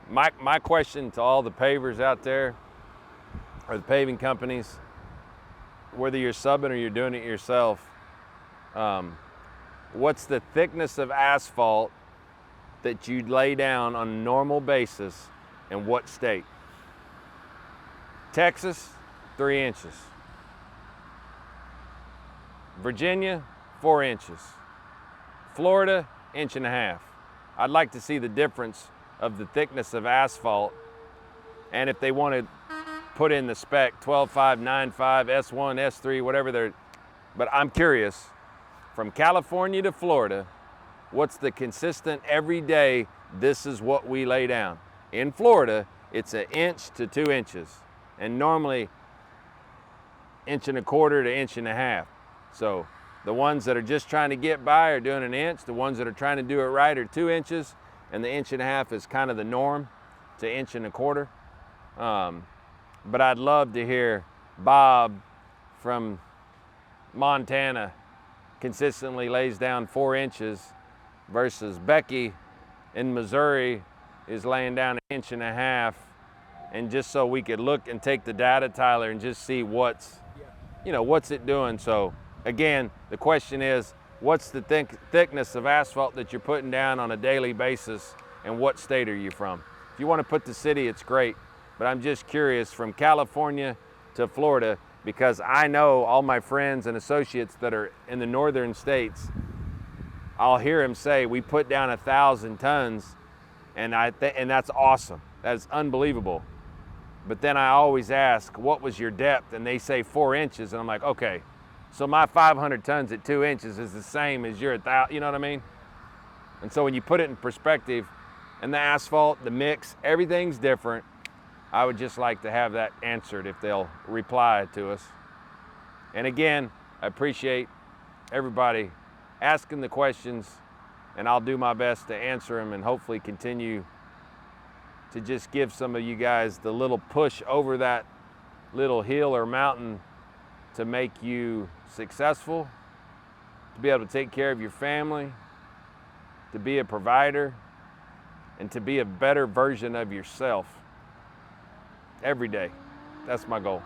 My question to all the pavers out there, or the paving companies, whether you're subbing or you're doing it yourself, what's the thickness of asphalt that you'd lay down on a normal basis in what state? Texas, 3 inches. Virginia, 4 inches. Florida, 1.5 inches. I'd like to see the difference of the thickness of asphalt, and if they want to put in the spec 12.5, 9.5, S1, S3, whatever they're, but I'm curious, from California to Florida, what's the consistent everyday, this is what we lay down? In Florida, it's 1 inch to 2 inches, and normally 1.25 to 1.5 inches. So the ones that are just trying to get by are doing 1 inch, the ones that are trying to do it right are 2 inches, and the 1.5 inches is kind of the norm to 1.25 inches. But I'd love to hear Bob from Montana consistently lays down 4 inches versus Becky in Missouri is laying down 1.5 inches. And just so we could look and take the data, Tyler, and just see what's it doing. So again, the question is, what's the thickness of asphalt that you're putting down on a daily basis, and what state are you from? If you want to put the city, it's great. But I'm just curious, from California to Florida, because I know all my friends and associates that are in the northern states, I'll hear them say, we put down 1,000 tons, and that's awesome. That's unbelievable. But then I always ask, what was your depth? And they say 4 inches, and I'm like, okay, so my 500 tons at 2 inches is the same as your 1,000, you know what I mean? And so when you put it in perspective, and the asphalt, the mix, everything's different. I would just like to have that answered if they'll reply to us. And again, I appreciate everybody asking the questions, and I'll do my best to answer them and hopefully continue to just give some of you guys the little push over that little hill or mountain to make you successful, to be able to take care of your family, to be a provider, and to be a better version of yourself every day. That's my goal.